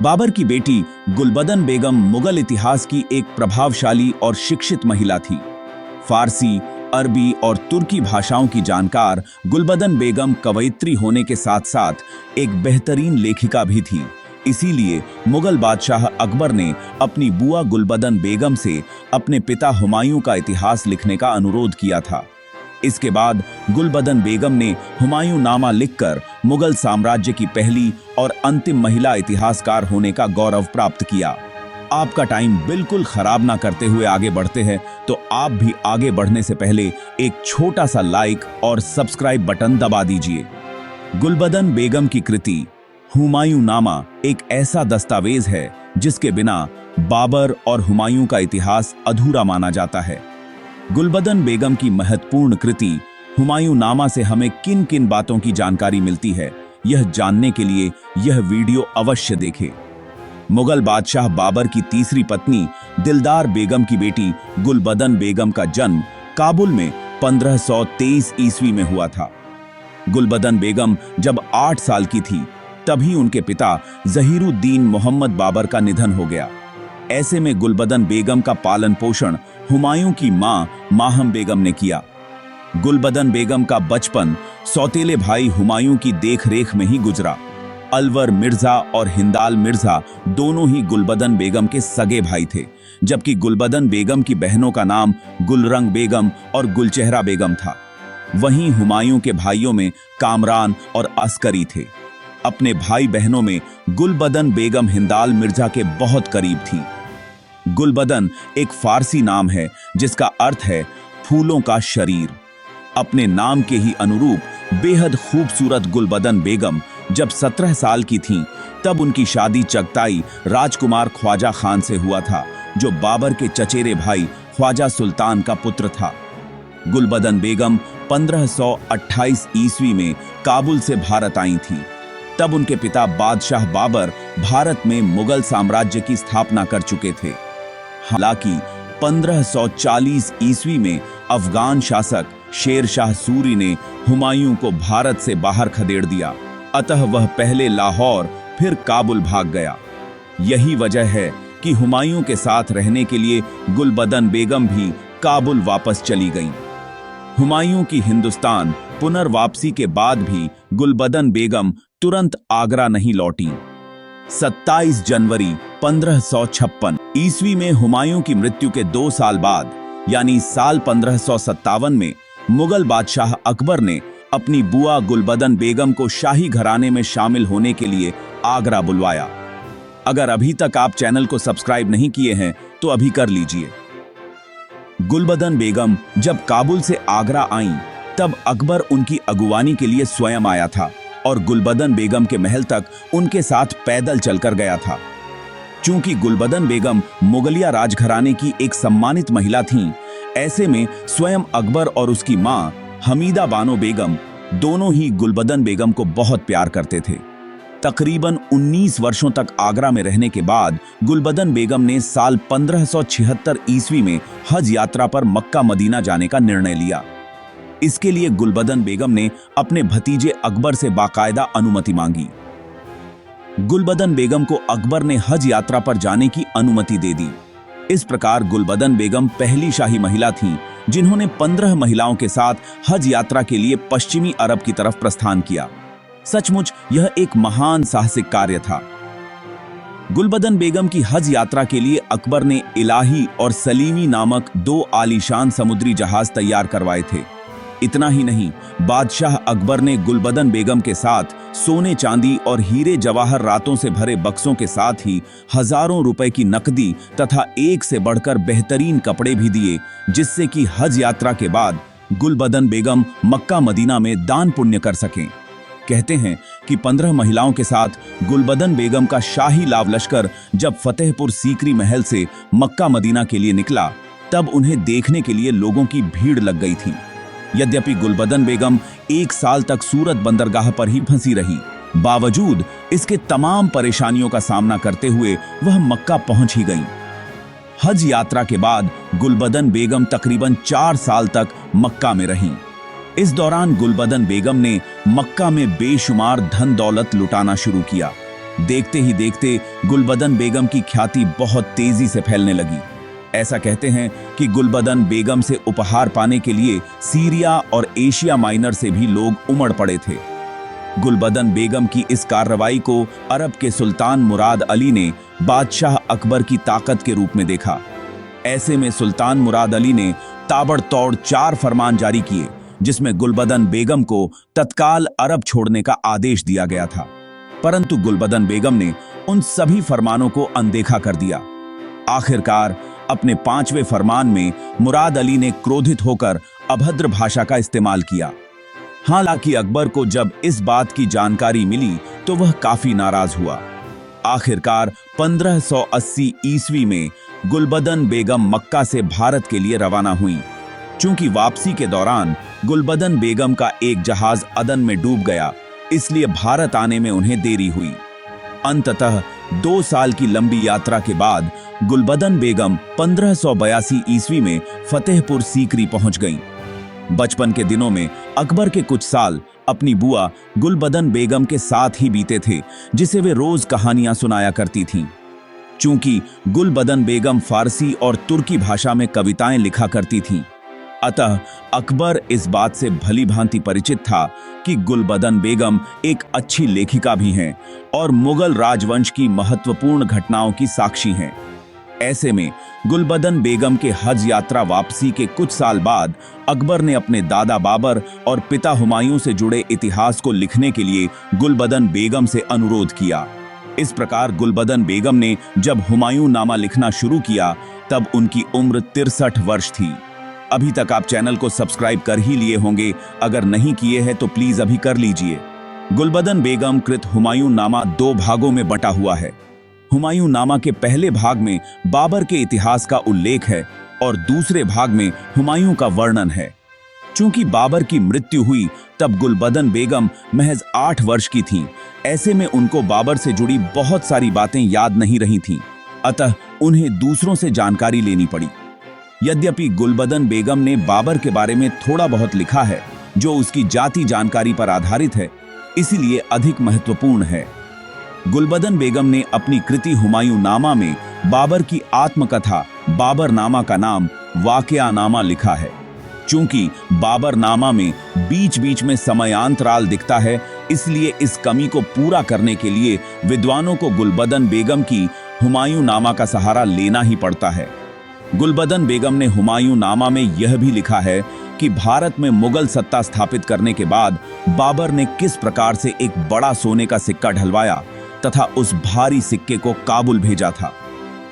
बाबर की बेटी गुलबदन बेगम मुगल इतिहास की एक प्रभावशाली और शिक्षित महिला थी। फारसी, अरबी और तुर्की भाषाओं की जानकार गुलबदन बेगम कवयित्री होने के साथ साथ एक बेहतरीन लेखिका भी थी। इसीलिए मुगल बादशाह अकबर ने अपनी बुआ गुलबदन बेगम से अपने पिता हुमायूं का इतिहास लिखने का अनुरोध किया था। इसके बाद गुलबदन बेगम ने हुमायूं नामा लिखकर मुगल साम्राज्य की पहली और अंतिम महिला इतिहासकार होने का गौरव प्राप्त किया। आपका टाइम बिल्कुल खराब ना करते हुए आगे बढ़ते हैं, तो आप भी आगे बढ़ने से पहले एक छोटा सा लाइक और सब्सक्राइब बटन दबा दीजिए। गुलबदन बेगम की कृति हुमायूं नामा एक ऐसा दस्तावेज है जिसके बिना बाबर और हुमायूं का इतिहास अधूरा माना जाता है। गुलबदन बेगम की महत्वपूर्ण कृति हुमायूं नामा से हमें किन किन बातों की जानकारी मिलती है, यह जानने के लिए यह वीडियो अवश्य देखें। मुगल बादशाह बाबर की तीसरी पत्नी दिलदार बेगम की बेटी गुलबदन बेगम का जन्म काबुल में 1523 ईस्वी में हुआ था। गुलबदन बेगम जब 8 साल की थी तभी उनके पिता जहीरुद्दीन मोहम्मद बाबर का निधन हो गया। ऐसे में गुलबदन बेगम का पालन पोषण हुमायूं की मां माहम बेगम ने किया। गुलबदन बेगम का बचपन सौतेले भाई हुमायूं की देखरेख में ही गुजरा। अलवर मिर्जा और हिंदाल मिर्जा दोनों ही गुलबदन बेगम के सगे भाई थे, जबकि गुलबदन बेगम की बहनों का नाम गुलरंग बेगम और गुलचेहरा बेगम था। वहीं हुमायूं के भाइयों में कामरान और अस्करी थे। अपने भाई बहनों में गुलबदन बेगम हिंदाल मिर्जा के बहुत करीब थी। गुलबदन एक फारसी नाम है जिसका अर्थ है फूलों का शरीर। अपने नाम के ही अनुरूप बेहद खूबसूरत गुलबदन बेगम जब 17 साल की थीं, तब उनकी शादी चगताई राजकुमार ख्वाजा खान से हुआ था, जो बाबर के चचेरे भाई ख्वाजा सुल्तान का पुत्र था। गुलबदन बेगम 1528 ईस्वी में काबुल से भारत आई थी। तब उनके पिता बादशाह बाबर भारत में मुगल साम्राज्य की स्थापना कर चुके थे। हालांकि 1540 ईस्वी में अफगान शासक शेर शाह सूरी ने हुमायूं को भारत से बाहर खदेड़ दिया, अतः वह पहले लाहौर फिर काबुल भाग गया। यही वजह है कि हुमायूं के साथ रहने के लिए गुलबदन बेगम भी काबुल वापस चली गईं। हुमायूं की हिंदुस्तान पुनर्वापसी के बाद भी गुलबदन बेगम तुरंत आगरा नहीं लौटी। 27 जनवरी 1556 ईस्वी में हुमायूं की मृत्यु के 2 साल बाद यानी साल 1557 में मुगल बादशाह अकबर ने अपनी बुआ गुलबदन बेगम को शाही घराने में शामिल होने के लिए आगरा बुलवाया। अगर अभी तक आप चैनल को सब्सक्राइब नहीं किए हैं तो अभी कर लीजिए। गुलबदन बेगम जब काबुल से आगरा आईं, तब अकबर उनकी अगुवानी के लिए स्वयं आया था और गुलबदन बेगम के महल तक उनके साथ पैदल चलकर गया था। चूंकि गुलबदन बेगम मुगलिया राजघराने की एक सम्मानित महिला थीं, ऐसे में स्वयं अकबर और उसकी मां हमीदा बानो बेगम दोनों ही गुलबदन बेगम को बहुत प्यार करते थे। तकरीबन 19 वर्षों तक आगरा में रहने के बाद गुलबदन बेगम ने साल 1576 ईस्वी में हज यात्रा पर मक्का मदीना जाने का निर्णय लिया। इसके लिए गुलबदन बेगम ने अपने भतीजे अकबर से बाकायदा अनुमति मांगी। गुलबदन बेगम को अकबर ने हज यात्रा पर जाने की अनुमति दे दी। इस प्रकार गुलबदन बेगम पहली शाही महिला थीं जिन्होंने 15 महिलाओं के साथ हज यात्रा के लिए पश्चिमी अरब की तरफ प्रस्थान किया। सचमुच यह एक महान साहसिक कार्य था। गुलबदन बेगम की हज यात्रा के लिए अकबर ने इलाही और सलीमी नामक 2 आलीशान समुद्री जहाज तैयार करवाए थे। इतना ही नहीं, बादशाह अकबर ने गुलबदन बेगम के साथ सोने चांदी और हीरे जवाहर रातों से भरे बक्सों के साथ ही हजारों रुपए की नकदी तथा एक से बढ़कर बेहतरीन कपड़े भी दिए, जिससे कि हज यात्रा के बाद गुलबदन बेगम मक्का मदीना में दान पुण्य कर सकें। कहते हैं कि 15 महिलाओं के साथ गुलबदन बेगम का शाही लाव लश्कर जब फतेहपुर सीकरी महल से मक्का मदीना के लिए निकला, तब उन्हें देखने के लिए लोगों की भीड़ लग गई थी। यद्यपि गुलबदन बेगम 1 साल तक सूरत बंदरगाह पर ही फंसी रही, बावजूद इसके तमाम परेशानियों का सामना करते हुए वह मक्का पहुंच ही गईं। हज यात्रा के बाद गुलबदन बेगम तकरीबन 4 साल तक मक्का में रहीं। इस दौरान गुलबदन बेगम ने मक्का में बेशुमार धन दौलत लुटाना शुरू किया। देखते ही देखते गुलबदन बेगम की ख्याति बहुत तेजी से फैलने लगी। ऐसा कहते हैं कि गुलबदन बेगम से उपहार पाने के लिए सीरिया और एशिया माइनर से भी लोग उमड़ पड़े थे। गुलबदन बेगम की इस कार्रवाई को अरब के सुल्तान मुराद अली ने बादशाह अकबर की ताकत के रूप में देखा। ऐसे में सुल्तान मुराद अली ने ताबड़तोड़ 4 फरमान जारी किए, जिसमें गुलबदन बेगम को तत्काल अरब छोड़ने का आदेश दिया गया था। परंतु गुलबदन बेगम ने उन सभी फरमानों को अनदेखा कर दिया। आखिरकार अपने 5वें फरमान में मुराद अली ने क्रोधित होकर अभद्र भाषा का इस्तेमाल किया। हालांकि अकबर को जब इस बात की जानकारी मिली तो वह काफी नाराज हुआ। आखिरकार 1580 ईस्वी में गुलबदन बेगम मक्का से भारत के लिए रवाना हुई। चूंकि वापसी के दौरान गुलबदन बेगम का एक जहाज अदन में डूब गया, इसलिए भारत आने में उन्हें देरी हुई। अंततः 2 साल की लंबी यात्रा के बाद गुलबदन बेगम 1582 ईस्वी में फतेहपुर सीकरी पहुंच गईं। बचपन के दिनों में अकबर के कुछ साल अपनी बुआ गुलबदन बेगम के साथ ही बीते थे, जिसे वे रोज कहानियां सुनाया करती थीं। चूंकि गुलबदन बेगम फारसी और तुर्की भाषा में कविताएं लिखा करती थीं, अतः अकबर इस बात से भली भांति परिचित था कि गुलबदन बेगम एक अच्छी लेखिका भी हैं और मुगल राजवंश की महत्वपूर्ण घटनाओं की साक्षी हैं। ऐसे में गुलबदन बेगम के हज यात्रा वापसी के कुछ साल बाद अकबर ने अपने दादा बाबर और पिता हुमायूं से जुड़े इतिहास को लिखने के लिए गुलबदन बेगम से अनुरोध किया। इस प्रकार गुलबदन बेगम ने जब हुमायूं नामा लिखना शुरू किया, तब उनकी उम्र 63 वर्ष थी। अभी तक आप चैनल को सब्सक्राइब कर ही लिए होंगे, अगर नहीं किए हैं तो प्लीज अभी कर लीजिए। गुलबदन बेगम कृत हुमायूं नामा 2 भागों में बंटा हुआ है। हुमायूं नामा के पहले भाग में बाबर के इतिहास का उल्लेख है और दूसरे भाग में हुमायूं का वर्णन है। चूंकि बाबर की मृत्यु हुई तब गुलबदन बेगम महज 8 वर्ष की थीं। ऐसे में उनको बाबर से जुड़ी बहुत सारी बातें याद नहीं रही थीं, अतः उन्हें दूसरों से जानकारी लेनी पड़ी। यद्यपि गुलबदन बेगम ने बाबर के बारे में थोड़ा बहुत लिखा है, जो उसकी जाति जानकारी पर आधारित है, इसीलिए अधिक महत्वपूर्ण है। गुलबदन बेगम ने अपनी कृति हुमायूं नामा में बाबर की आत्मकथा बाबर नामा का नाम वाकया नामा लिखा है। चूंकि बाबर नामा में बीच बीच में समयांतराल दिखता है, इसलिए इस कमी को पूरा करने के लिए विद्वानों को गुलबदन बेगम की हुमायूं नामा का सहारा लेना ही पड़ता है। गुलबदन बेगम ने हुमायूं नामा में यह भी लिखा है कि भारत में मुगल सत्ता स्थापित करने के बाद बाबर ने किस प्रकार से एक बड़ा सोने का सिक्का ढलवाया तथा उस भारी सिक्के को काबुल भेजा था।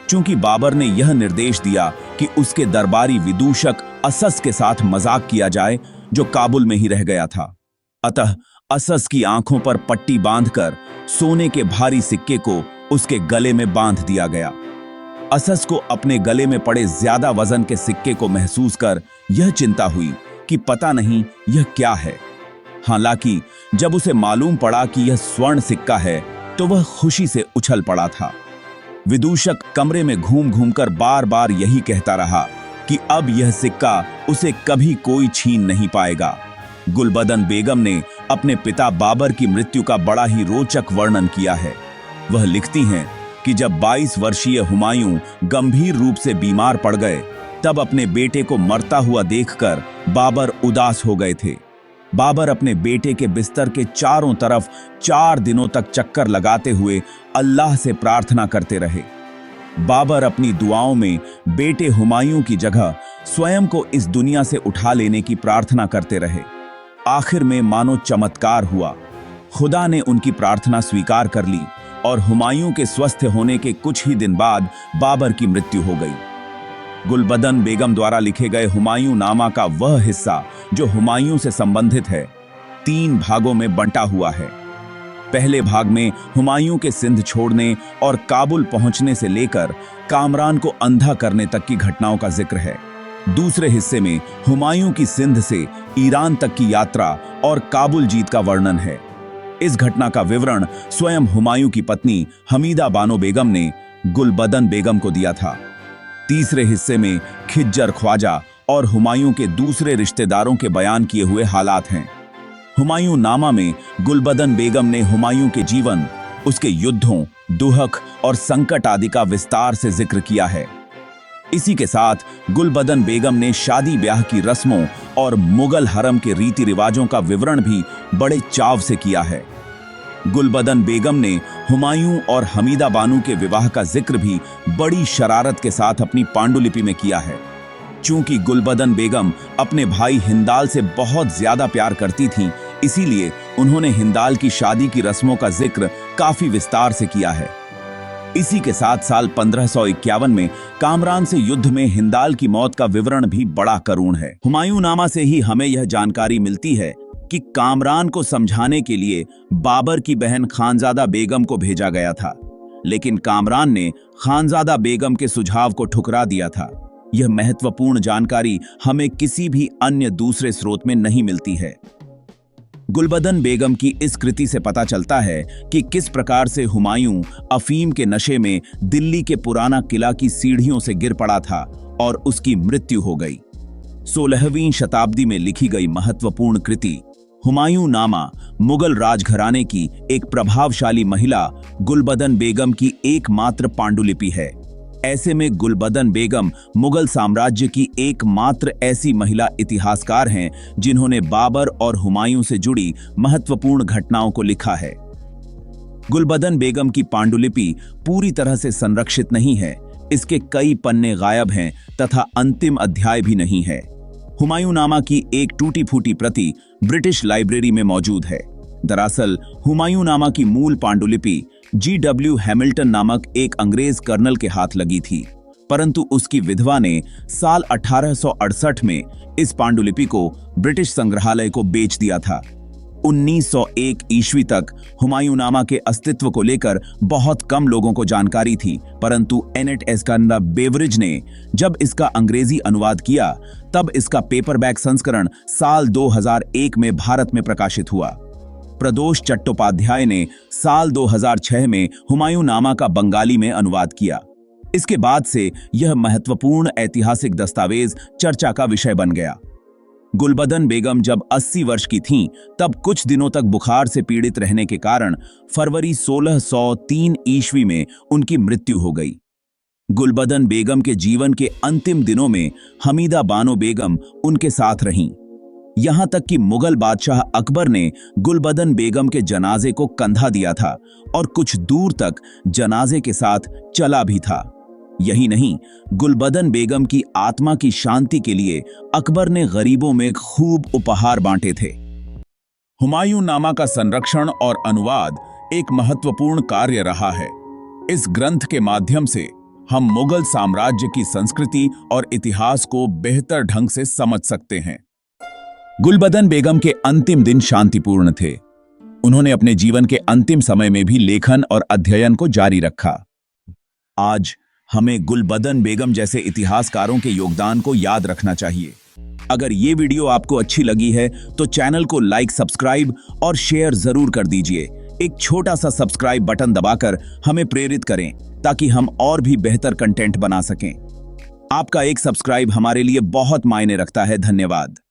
चूंकि बाबर ने यह निर्देश दिया कि उसके दरबारी विदूषक असस के साथ मजाक किया जाए, जो काबुल में ही रह गया था, अतः असस की आंखों पर पट्टी बांधकर सोने के भारी सिक्के को उसके गले में बांध दिया गया। असस को अपने गले में पड़े ज्यादा वजन के सिक्के को महसूस कर यह चिंता हुई कि पता नहीं यह क्या है। हालांकि जब उसे मालूम पड़ा कि यह स्वर्ण सिक्का है तो वह खुशी से उछल पड़ा था। विदूषक कमरे में घूम घूमकर बार बार यही कहता रहा कि अब यह सिक्का उसे कभी कोई छीन नहीं पाएगा। गुलबदन बेगम ने अपने पिता बाबर की मृत्यु का बड़ा ही रोचक वर्णन किया है। वह लिखती हैं कि जब 22 वर्षीय हुमायूं गंभीर रूप से बीमार पड़ गए, तब अपने बेटे को मरता हुआ देखकर बाबर उदास हो गए थे। बाबर अपने बेटे के बिस्तर के चारों तरफ 4 दिनों तक चक्कर लगाते हुए अल्लाह से प्रार्थना करते रहे। बाबर अपनी दुआओं में बेटे हुमायूं की जगह स्वयं को इस दुनिया से उठा लेने की प्रार्थना करते रहे। आखिर में मानो चमत्कार हुआ, खुदा ने उनकी प्रार्थना स्वीकार कर ली और हुमायूं के स्वस्थ होने के कुछ ही दिन बाद बाबर की मृत्यु हो गई। गुलबदन बेगम द्वारा लिखे गए हुमायूं नामा का वह हिस्सा जो हुमायूं से संबंधित है, 3 भागों में बंटा हुआ है। पहले भाग में हुमायूं के सिंध छोड़ने और काबुल पहुंचने से लेकर कामरान को अंधा करने तक की घटनाओं का जिक्र है। दूसरे हिस्से में हुमायूं की सिंध से ईरान तक की यात्रा और काबुल जीत का वर्णन है। इस घटना का विवरण स्वयं हुमायूं की पत्नी हमीदा बानो बेगम ने गुलबदन बेगम को दिया था। तीसरे हिस्से में खिज्जर ख्वाजा और हुमायूं के दूसरे रिश्तेदारों के बयान किए हुए हालात हैं। हुमायूं नामा में गुलबदन बेगम ने हुमायूं के जीवन, उसके युद्धों, दुहक और संकट आदि का विस्तार से जिक्र किया है। इसी के साथ गुलबदन बेगम ने शादी ब्याह की रस्मों और मुगल हरम के रीति रिवाजों का विवरण भी बड़े चाव से किया है। गुलबदन बेगम ने हुमायूं और हमीदा बानो के विवाह का जिक्र भी बड़ी शरारत के साथ अपनी पांडुलिपि में किया है। चूंकि गुलबदन बेगम अपने भाई हिंदाल से बहुत ज्यादा प्यार करती थीं, इसीलिए उन्होंने हिंदाल की शादी की रस्मों का जिक्र काफी विस्तार से किया है। इसी के साथ साल 1551 में कामरान से युद्ध में हिंदाल की मौत का विवरण भी बड़ा करुण है। हुमायूं नामा से ही हमें यह जानकारी मिलती है कि कामरान को समझाने के लिए बाबर की बहन खानजादा बेगम को भेजा गया था, लेकिन कामरान ने खानजादा बेगम के सुझाव को ठुकरा दिया था। यह महत्वपूर्ण जानकारी हमें किसी भी अन्य दूसरे स्रोत में नहीं मिलती है। गुलबदन बेगम की इस कृति से पता चलता है कि किस प्रकार से हुमायूं अफीम के नशे में दिल्ली के पुराना किला की सीढ़ियों से गिर पड़ा था और उसकी मृत्यु हो गई। 16वीं शताब्दी में लिखी गई महत्वपूर्ण कृति हुमायूं नामा मुगल राजघराने की एक प्रभावशाली महिला गुलबदन बेगम की एकमात्र पांडुलिपि है। ऐसे में गुलबदन बेगम मुगल साम्राज्य की एकमात्र ऐसी महिला इतिहासकार हैं जिन्होंने बाबर और हुमायूं से जुड़ी महत्वपूर्ण घटनाओं को लिखा है। गुलबदन बेगम की पांडुलिपि पूरी तरह से संरक्षित नहीं है, इसके कई पन्ने गायब हैं तथा अंतिम अध्याय भी नहीं है। हुमायूं नामा की एक टूटी फूटी प्रति ब्रिटिश लाइब्रेरी में मौजूद है। दरअसल हुमायूं नामा की मूल पांडुलिपि G.W. हैमिल्टन नामक एक अंग्रेज कर्नल के हाथ लगी थी, परंतु उसकी विधवा ने साल 1868 में इस पांडुलिपि को ब्रिटिश संग्रहालय को बेच दिया था। 1901 ईस्वी तक हुमायूं नामा के अस्तित्व को लेकर बहुत कम लोगों को जानकारी थी, परंतु एनेट एस्कंदर बेवरिज ने जब इसका अंग्रेजी अनुवाद किया, तब इसका पेपरबैक संस्करण साल 2001 में भारत में प्रकाशित हुआ। प्रदोष चट्टोपाध्याय ने साल 2006 में हुमायूं नामा का बंगाली में अनुवाद किया। इसके बाद से यह महत्वपूर्ण ऐतिहासिक दस्तावेज चर्चा का विषय बन गया। गुलबदन बेगम जब 80 वर्ष की थीं, तब कुछ दिनों तक बुखार से पीड़ित रहने के कारण फरवरी 1603 ईस्वी में उनकी मृत्यु हो गई। गुलबदन बेगम के जीवन के अंतिम दिनों में हमीदा बानो बेगम उनके साथ रहीं। यहां तक कि मुगल बादशाह अकबर ने गुलबदन बेगम के जनाजे को कंधा दिया था और कुछ दूर तक जनाजे के साथ चला भी था। यही नहीं, गुलबदन बेगम की आत्मा की शांति के लिए अकबर ने गरीबों में खूब उपहार बांटे थे। हुमायूं नामा का संरक्षण और अनुवाद एक महत्वपूर्ण कार्य रहा है। इस ग्रंथ के माध्यम से हम मुगल साम्राज्य की संस्कृति और इतिहास को बेहतर ढंग से समझ सकते हैं। गुलबदन बेगम के अंतिम दिन शांतिपूर्ण थे। उन्होंने अपने जीवन के अंतिम समय में भी लेखन और अध्ययन को जारी रखा। आज हमें गुलबदन बेगम जैसे इतिहासकारों के योगदान को याद रखना चाहिए। अगर ये वीडियो आपको अच्छी लगी है तो चैनल को लाइक, सब्सक्राइब और शेयर जरूर कर दीजिए। एक छोटा सा सब्सक्राइब बटन दबाकर हमें प्रेरित करें ताकि हम और भी बेहतर कंटेंट बना सकें। आपका एक सब्सक्राइब हमारे लिए बहुत मायने रखता है। धन्यवाद।